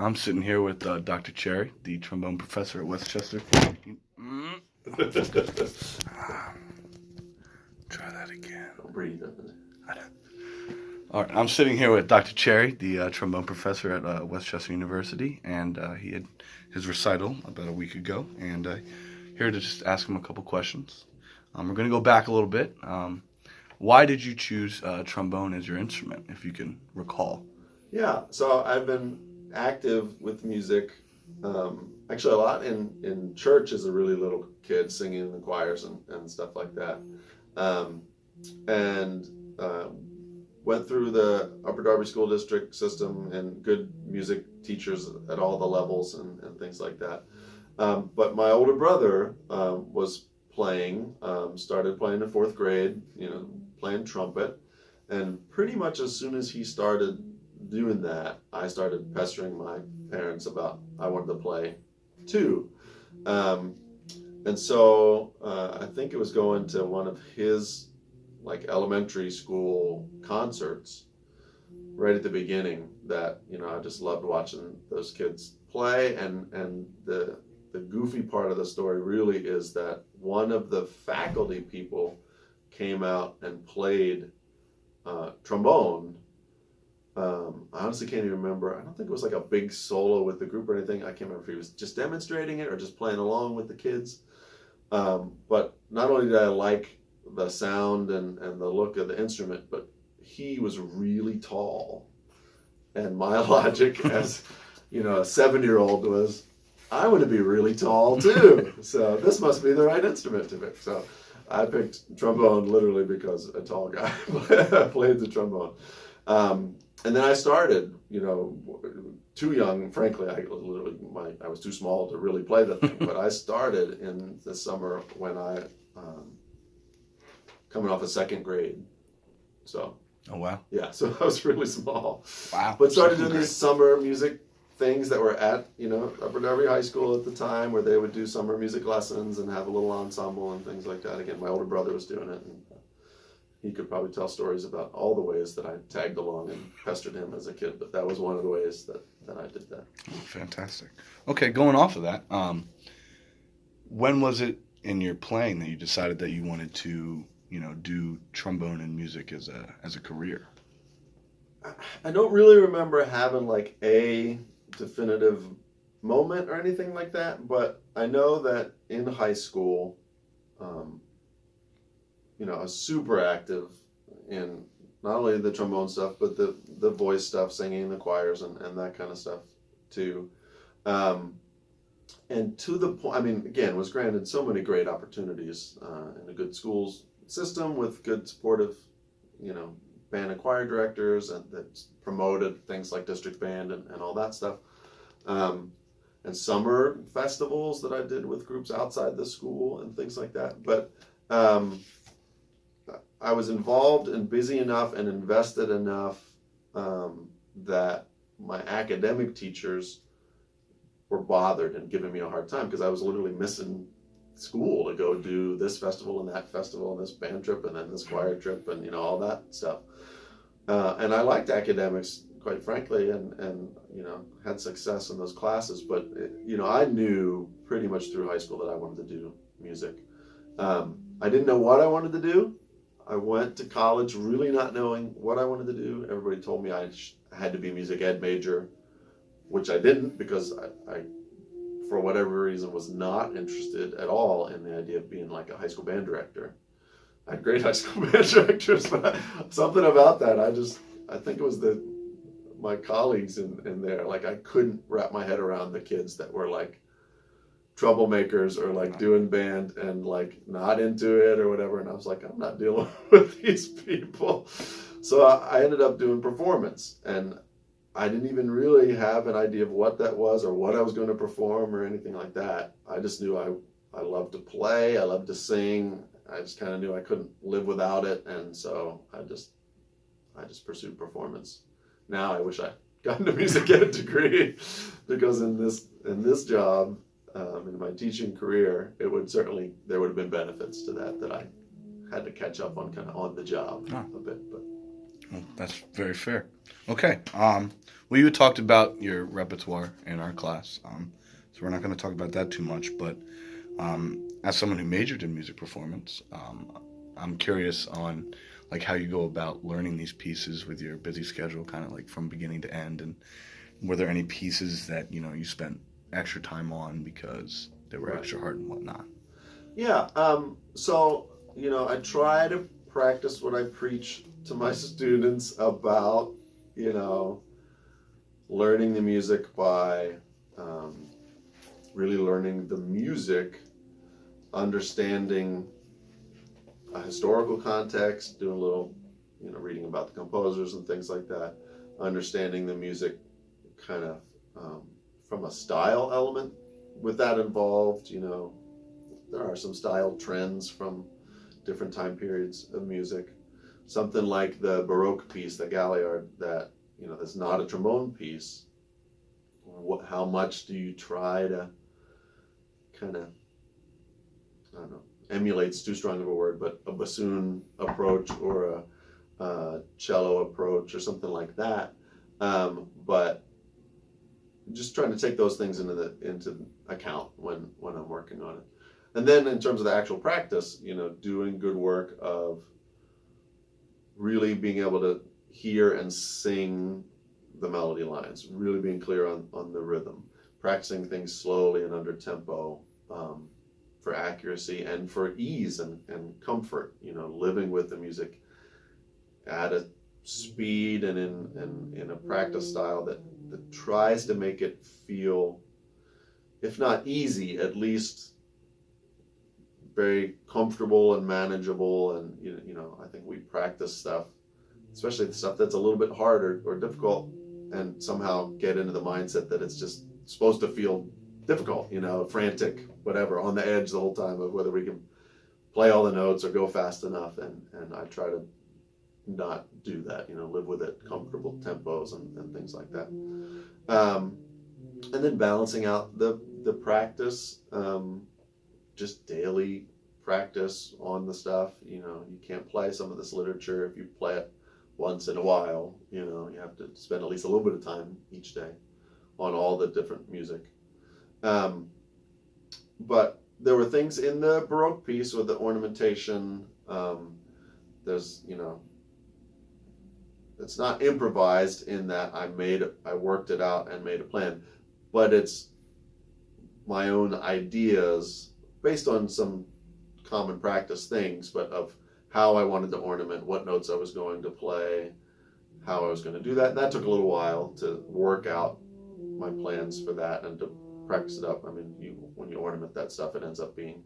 I'm sitting here with Dr. Cherry, the trombone professor at Westchester. Try that again. Don't breathe up in there. All right, I'm sitting here with Dr. Cherry, the trombone professor at Westchester University, and he had his recital about a week ago, and here to just ask him a couple questions. We're going to go back a little bit. Why did you choose trombone as your instrument, if you can recall? Yeah, so I've been active with music, actually a lot in church as a really little kid, singing in the choirs and stuff like that. And went through the Upper Darby School District system and good music teachers at all the levels and things like that. But my older brother was playing, started playing in fourth grade, playing trumpet. And pretty much as soon as he started doing that, I started pestering my parents about I wanted to play too. And so I think it was going to one of his elementary school concerts right at the beginning that I just loved watching those kids play. And the goofy part of the story really is that one of the faculty people came out and played trombone. I honestly can't even remember. I don't think it was like a big solo with the group or anything. I can't remember if he was just demonstrating it or just playing along with the kids. But not only did I like the sound and the look of the instrument, but he was really tall. And my logic as, a 7-year-old was, I want to be really tall too. So this must be the right instrument to pick. So I picked trombone literally because a tall guy played the trombone. And then I started, too young, frankly. I was too small to really play the thing. But I started in the summer when I, coming off of second grade. So. Oh, wow. Yeah, so I was really small. Wow. But started doing these summer music things that were at, Upper Darby High School at the time, where they would do summer music lessons and have a little ensemble and things like that. Again, my older brother was doing it, and he could probably tell stories about all the ways that I tagged along and pestered him as a kid, but that was one of the ways that I did that. Oh, fantastic. Okay, going off of that, when was it in your playing that you decided that you wanted to, do trombone and music as a career? I don't really remember having a definitive moment or anything like that, but I know that in high school, I was super active in not only the trombone stuff, but the voice stuff, singing in the choirs and that kind of stuff too. And to the point, again, was granted so many great opportunities in a good schools system with good supportive, band and choir directors and that promoted things like district band and all that stuff. And summer festivals that I did with groups outside the school and things like that. But I was involved and busy enough and invested enough that my academic teachers were bothered and giving me a hard time because I was literally missing school to go do this festival and that festival and this band trip and then this choir trip and all that stuff. And I liked academics, quite frankly, and had success in those classes. But I knew pretty much through high school that I wanted to do music. I didn't know what I wanted to do. I went to college really not knowing what I wanted to do. Everybody told me I had to be a music ed major, which I didn't because I for whatever reason, was not interested at all in the idea of being like a high school band director. I had great high school band directors, but something about that, I think it was my colleagues in there, I couldn't wrap my head around the kids that were troublemakers or doing band and not into it or whatever. And I was like, I'm not dealing with these people. So I ended up doing performance, and I didn't even really have an idea of what that was or what I was going to perform or anything like that. I just knew I loved to play. I loved to sing. I just kind of knew I couldn't live without it. And so I just pursued performance. Now I wish I'd gotten a music ed degree because in this job, in my teaching career, there would have been benefits to that I had to catch up on kind of on the job a bit. But Well, That's very fair. Okay. Well, you talked about your repertoire in our class, so we're not going to talk about that too much. But as someone who majored in music performance, I'm curious on like how you go about learning these pieces with your busy schedule, kind of like from beginning to end. And were there any pieces that you spent extra time on because they were Right. extra hard and whatnot? Yeah. So I try to practice what I preach to my students about learning the music by really learning the music, understanding a historical context, doing a little reading about the composers and things like that, understanding the music kind of from a style element with that involved. There are some style trends from different time periods of music. Something like the Baroque piece, the Galliard, that that's not a trombone piece. How much do you try to kind of, I don't know, emulate's too strong of a word, but a bassoon approach or a cello approach or something like that. But just trying to take those things into account when I'm working on it. And then in terms of the actual practice, doing good work of really being able to hear and sing the melody lines, really being clear on the rhythm, practicing things slowly and under tempo for accuracy and for ease and comfort, living with the music at a speed and in a practice style that tries to make it feel, if not easy, at least very comfortable and manageable. And I think we practice stuff, especially the stuff that's a little bit harder or difficult, and somehow get into the mindset that it's just supposed to feel difficult, frantic, whatever, on the edge the whole time of whether we can play all the notes or go fast enough. And I try to not do that, live with it, comfortable tempos and things like that. And then balancing out the practice, just daily practice on the stuff. You can't play some of this literature if you play it once in a while. You have to spend at least a little bit of time each day on all the different music. But there were things in the Baroque piece with the ornamentation. There's, it's not improvised in that I worked it out and made a plan, but it's my own ideas based on some common practice things, but of how I wanted to ornament, what notes I was going to play, how I was going to do that. And that took a little while to work out my plans for that and to practice it up. I mean, when you ornament that stuff, it ends up being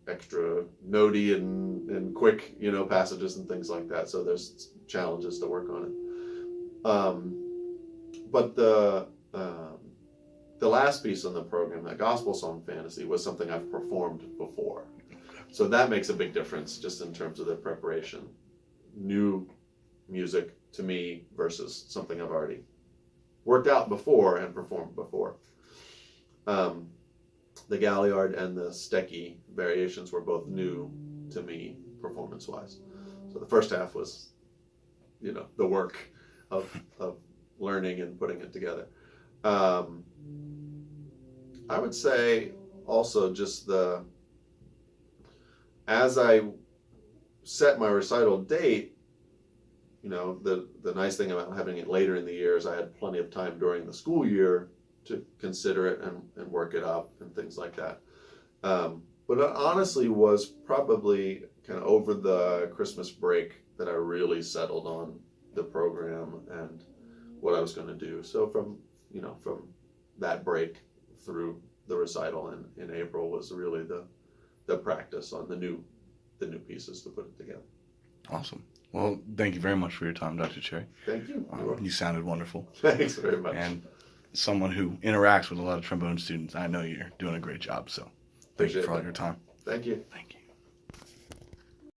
extra notey and quick, passages and things like that. So there's challenges to work on it. But the last piece on the program, that gospel song fantasy, was something I've performed before. So that makes a big difference just in terms of the preparation. New music to me versus something I've already worked out before and performed before. The Galliard and the Stecky variations were both new to me performance-wise. So the first half was, the work of learning and putting it together. I would say also just as I set my recital date, the nice thing about having it later in the year is I had plenty of time during the school year to consider it and work it up and things like that. But it honestly was probably kind of over the Christmas break that I really settled on the program and what I was going to do. So from that break through the recital in April was really the practice on the new pieces to put it together. Awesome. Well, thank you very much for your time, Dr. Cherry. Thank you. You sounded wonderful. Thanks very much. And someone who interacts with a lot of trombone students, I know you're doing a great job. So thank you for all your time. Thank you. Thank you.